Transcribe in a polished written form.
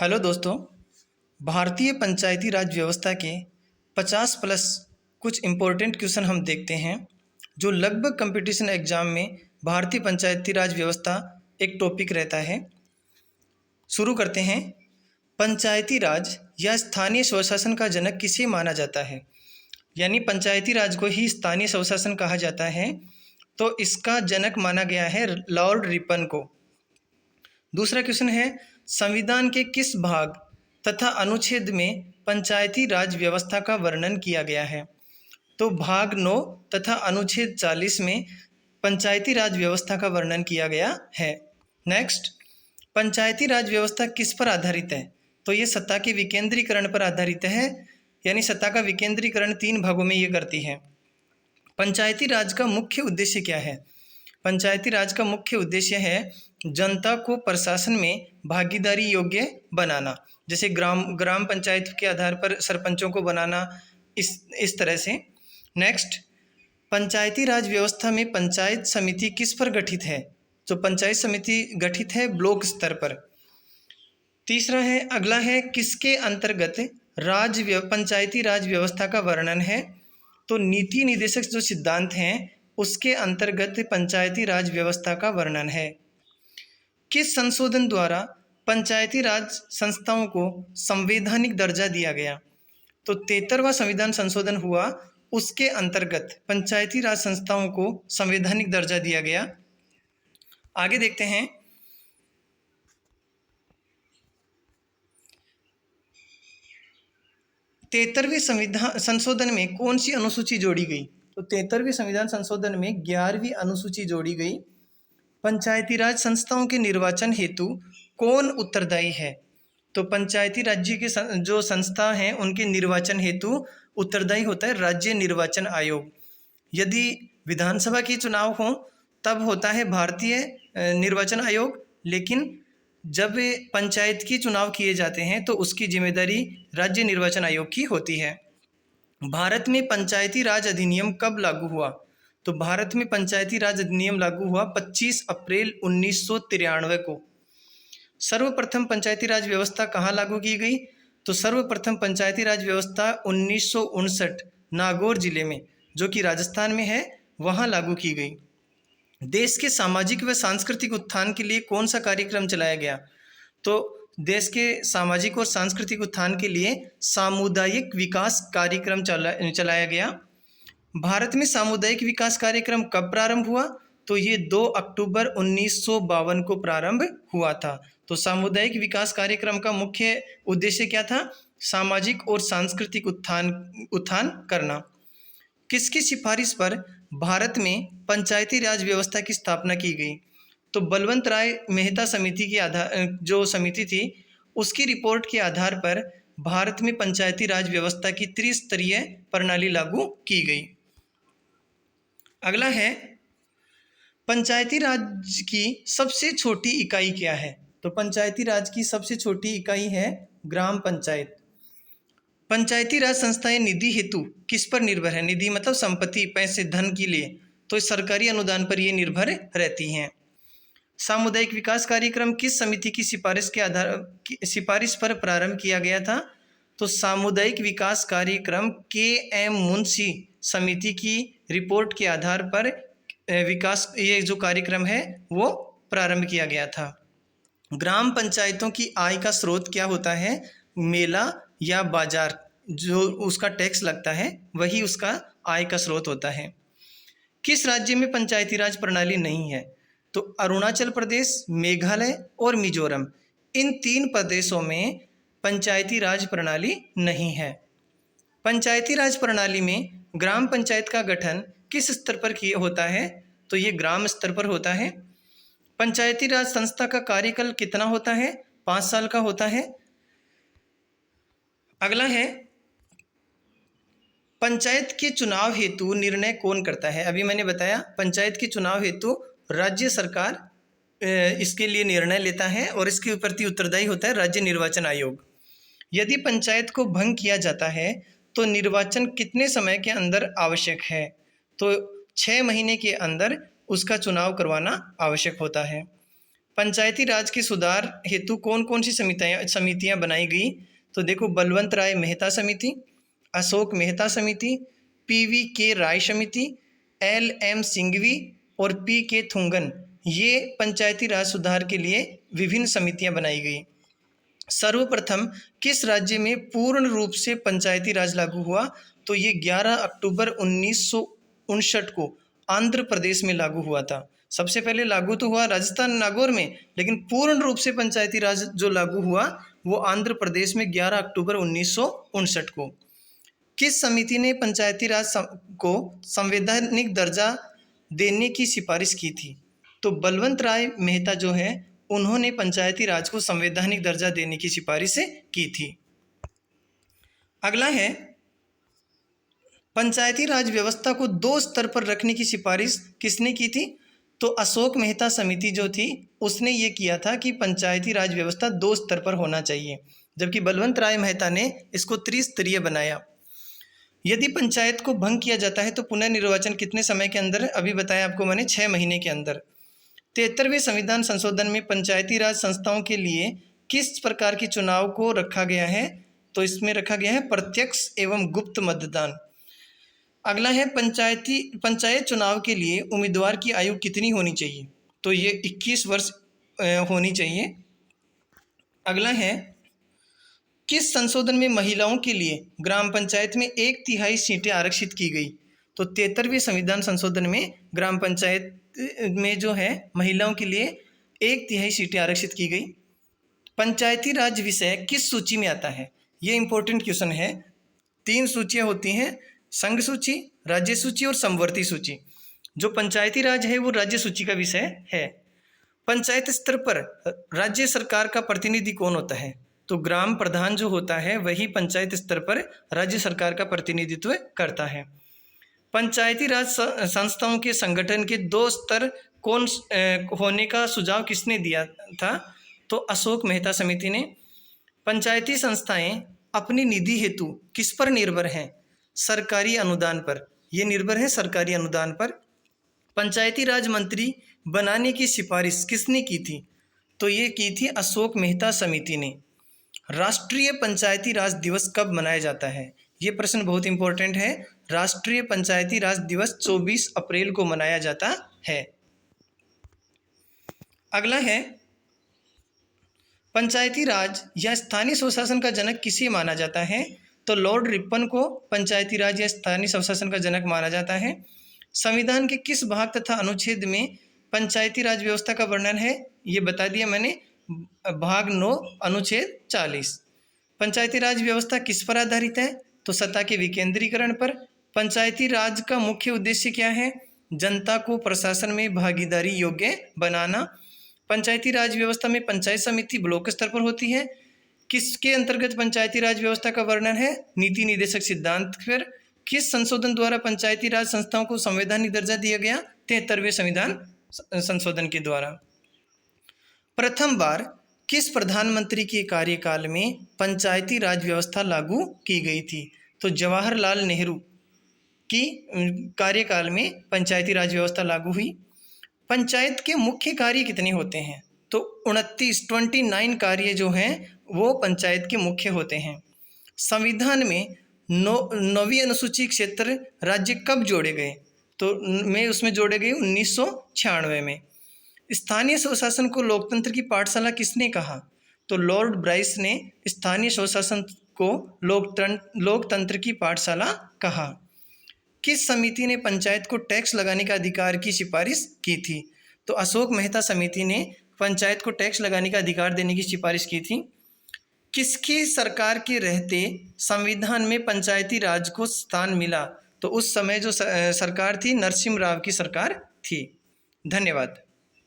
Hello दोस्तों। भारतीय पंचायती राज व्यवस्था के 50 प्लस कुछ इम्पोर्टेंट क्वेश्चन हम देखते हैं जो लगभग कंपटीशन एग्जाम में भारतीय पंचायती राज व्यवस्था एक टॉपिक रहता है। शुरू करते हैं। पंचायती राज या स्थानीय स्वशासन का जनक किसे माना जाता है? यानी पंचायती राज को ही स्थानीय स्वशासन कहा जाता है, तो इसका जनक माना गया है लॉर्ड रिपन को। दूसरा क्वेश्चन है, संविधान के किस भाग तथा अनुच्छेद में पंचायती राज व्यवस्था का वर्णन किया गया है? तो भाग 9 तथा अनुच्छेद 40 में पंचायती राज व्यवस्था का वर्णन किया गया है। नेक्स्ट, पंचायती राज व्यवस्था किस पर आधारित है? तो ये सत्ता के विकेंद्रीकरण पर आधारित है, यानी सत्ता का विकेंद्रीकरण 3 भागों में ये करती है। पंचायती राज का मुख्य उद्देश्य क्या है? पंचायती राज का मुख्य उद्देश्य है जनता को प्रशासन में भागीदारी योग्य बनाना, जैसे ग्राम पंचायत के आधार पर सरपंचों को बनाना, इस तरह से। नेक्स्ट, पंचायती राज व्यवस्था में पंचायत समिति किस पर गठित है? तो पंचायत समिति गठित है ब्लॉक स्तर पर। तीसरा है, अगला है, किसके अंतर्गत पंचायती राज व्यवस्था का वर्णन है? तो नीति निर्देशक जो सिद्धांत हैं उसके अंतर्गत पंचायती राज व्यवस्था का वर्णन है। किस संशोधन द्वारा पंचायती राज संस्थाओं को संवैधानिक दर्जा दिया गया? तो 73वां संविधान संशोधन हुआ, उसके अंतर्गत पंचायती राज संस्थाओं को संवैधानिक दर्जा दिया गया। आगे देखते हैं। 73वें संविधान संशोधन में कौन सी अनुसूची जोड़ी गई? तो 73वें संविधान संशोधन में 11वीं अनुसूची जोड़ी गई। पंचायती राज संस्थाओं के निर्वाचन हेतु कौन उत्तरदायी है? तो पंचायती राज्य के जो संस्था हैं उनके निर्वाचन हेतु उत्तरदायी होता है राज्य निर्वाचन आयोग। यदि विधानसभा के चुनाव हों तब होता है भारतीय निर्वाचन आयोग, लेकिन जब पंचायत के चुनाव किए जाते हैं तो उसकी जिम्मेदारी राज्य निर्वाचन आयोग की होती है। भारत में पंचायती राज अधिनियम कब लागू हुआ? तो भारत में पंचायती राज अधिनियम लागू हुआ 25 अप्रैल 1993 को। सर्वप्रथम पंचायती राज व्यवस्था कहाँ लागू की गई? तो सर्वप्रथम पंचायती राज व्यवस्था 1959 नागौर जिले में, जो कि राजस्थान में है, वहाँ लागू की गई। देश के सामाजिक व सांस्कृतिक उत्थान के लिए कौन सा कार्यक्रम चलाया गया? तो देश के सामाजिक और सांस्कृतिक उत्थान के लिए सामुदायिक विकास कार्यक्रम चलाया गया। भारत में सामुदायिक विकास कार्यक्रम कब प्रारंभ हुआ? तो ये 2 अक्टूबर 1952 को प्रारंभ हुआ था। तो सामुदायिक विकास कार्यक्रम का मुख्य उद्देश्य क्या था? सामाजिक और सांस्कृतिक उत्थान करना। किसकी सिफारिश पर भारत में पंचायती राज व्यवस्था की स्थापना की गई? तो बलवंत राय मेहता समिति की जो समिति थी उसकी रिपोर्ट के आधार पर भारत में पंचायती राज व्यवस्था की त्रिस्तरीय प्रणाली लागू की गई। अगला है, पंचायती राज की सबसे छोटी इकाई क्या है? तो पंचायती राज की सबसे छोटी इकाई है ग्राम पंचायत। पंचायती राज संस्थाएं निधि हेतु किस पर निर्भर है? निधि मतलब संपत्ति, पैसे, धन के लिए, तो सरकारी अनुदान पर ये निर्भर रहती हैं। सामुदायिक विकास कार्यक्रम किस समिति की सिफारिश पर प्रारंभ किया गया था? तो सामुदायिक विकास कार्यक्रम के.एम. मुंशी समिति की रिपोर्ट के आधार पर ये जो कार्यक्रम है वो प्रारंभ किया गया था। ग्राम पंचायतों की आय का स्रोत क्या होता है? मेला या बाजार, जो उसका टैक्स लगता है वही उसका आय का स्रोत होता है। किस राज्य में पंचायती राज प्रणाली नहीं है? तो अरुणाचल प्रदेश, मेघालय और मिजोरम, इन 3 प्रदेशों में पंचायती राज प्रणाली नहीं है। पंचायती राज प्रणाली में ग्राम पंचायत का गठन किस स्तर पर होता है? तो ये ग्राम स्तर पर होता है। पंचायती राज संस्था का कार्यकाल कितना होता है? 5 साल का होता है। अगला है, पंचायत के चुनाव हेतु निर्णय कौन करता है? अभी मैंने बताया पंचायत के चुनाव हेतु राज्य सरकार इसके लिए निर्णय लेता है और इसके प्रति उत्तरदायी होता है राज्य निर्वाचन आयोग। यदि पंचायत को भंग किया जाता है तो निर्वाचन कितने समय के अंदर आवश्यक है? तो 6 महीने के अंदर उसका चुनाव करवाना आवश्यक होता है। पंचायती राज के सुधार हेतु कौन कौन सी समितियां बनाई गई? तो देखो, बलवंत राय मेहता समिति, अशोक मेहता समिति, PVK राय समिति, LM सिंघवी और PK थुंगन, ये पंचायती राज सुधार के लिए विभिन्न समितियां बनाई गई। सर्वप्रथम किस राज्य में पूर्ण रूप से पंचायती राज लागू हुआ? तो ये 11 अक्टूबर 1959 को आंध्र प्रदेश में लागू हुआ था। सबसे पहले लागू तो हुआ राजस्थान नागौर में, लेकिन पूर्ण रूप से पंचायती राज जो लागू हुआ वो आंध्र प्रदेश में 11 अक्टूबर 1959 को। किस समिति ने पंचायती राज को संवैधानिक दर्जा देने की सिफारिश की थी? तो बलवंत राय मेहता जो है, उन्होंने पंचायती राज को संवैधानिक दर्जा देने की सिफारिश की थी। अगला है, पंचायती राज व्यवस्था को 2 स्तर पर रखने की सिफारिश किसने की थी? तो अशोक मेहता समिति जो थी उसने ये किया था कि पंचायती राज व्यवस्था 2 स्तर पर होना चाहिए, जबकि बलवंत राय मेहता ने इसको त्रिस्तरीय बनाया। यदि पंचायत को भंग किया जाता है तो पुनर्निर्वाचन कितने समय के अंदर? अभी बताया आपको मैंने, 6 महीने के अंदर। 73वें संविधान संशोधन में पंचायती राज संस्थाओं के लिए किस प्रकार के चुनाव को रखा गया है? तो इसमें रखा गया है प्रत्यक्ष एवं गुप्त मतदान। अगला है, पंचायत चुनाव के लिए उम्मीदवार की आयु कितनी होनी चाहिए? तो ये 21 वर्ष होनी चाहिए। अगला है, किस संशोधन में महिलाओं के लिए ग्राम पंचायत में 1/3 सीटें आरक्षित की गई? तो 73वें संविधान संशोधन में ग्राम पंचायत में जो है महिलाओं के लिए 1/3 सीटें आरक्षित की गई। पंचायती राज विषय किस सूची में आता है? ये इंपॉर्टेंट क्वेश्चन है। 3 सूचियां होती हैं, संघ सूची, राज्य सूची और समवर्ती सूची। जो पंचायती राज है वो राज्य सूची का विषय है। पंचायत स्तर पर राज्य सरकार का प्रतिनिधि कौन होता है? तो ग्राम प्रधान जो होता है वही पंचायत स्तर पर राज्य सरकार का प्रतिनिधित्व करता है। पंचायती राज संस्थाओं के संगठन के 2 स्तर कौन होने का सुझाव किसने दिया था? तो अशोक मेहता समिति ने। पंचायती संस्थाएं अपनी निधि हेतु किस पर निर्भर हैं? सरकारी अनुदान पर। ये निर्भर है सरकारी अनुदान पर। पंचायती राज मंत्री बनाने की सिफारिश किसने की थी? तो ये की थी अशोक मेहता समिति ने। राष्ट्रीय पंचायती राज दिवस कब मनाया जाता है? ये प्रश्न बहुत इंपॉर्टेंट है। राष्ट्रीय पंचायती राज दिवस 24 अप्रैल को मनाया जाता है। अगला है, पंचायती राज या स्थानीय स्वशासन का जनक किसे माना जाता है? तो लॉर्ड रिपन को पंचायती राज या स्थानीय स्वशासन का जनक माना जाता है। संविधान के किस भाग तथा अनुच्छेद में पंचायती राज व्यवस्था का वर्णन है? ये बता दिया मैंने, भाग 9 अनुच्छेद 40। पंचायती राज व्यवस्था किस पर आधारित है? तो सत्ता के विकेंद्रीकरण पर। पंचायती राज का मुख्य उद्देश्य क्या है? जनता को प्रशासन में भागीदारी योग्य बनाना। पंचायती राज व्यवस्था में पंचायत समिति ब्लॉक स्तर पर होती है। किसके अंतर्गत पंचायती राज व्यवस्था का वर्णन है? नीति निर्देशक सिद्धांत पर। किस संशोधन द्वारा पंचायती राज संस्थाओं को संवैधानिक दर्जा दिया गया? 73वें संविधान संशोधन के द्वारा। प्रथम बार किस प्रधानमंत्री के कार्यकाल में पंचायती राज व्यवस्था लागू की गई थी? तो जवाहरलाल नेहरू की कार्यकाल में पंचायती राज व्यवस्था लागू हुई। पंचायत के मुख्य कार्य कितने होते हैं? तो 29 कार्य जो हैं वो पंचायत के मुख्य होते हैं। संविधान में 9वीं अनुसूची क्षेत्र राज्य कब जोड़े गए? तो में उसमें जोड़े गए 1996 में। स्थानीय स्वशासन को लोकतंत्र की पाठशाला किसने कहा? तो लॉर्ड ब्राइस ने स्थानीय स्वशासन को लोकतंत्र की पाठशाला कहा। किस समिति ने पंचायत को टैक्स लगाने का अधिकार की सिफारिश की थी? तो अशोक मेहता समिति ने पंचायत को टैक्स लगाने का अधिकार देने की सिफारिश की थी। किसकी सरकार के रहते संविधान में पंचायती राज को स्थान मिला? तो उस समय जो सरकार थी नरसिम्हा राव की सरकार थी। धन्यवाद।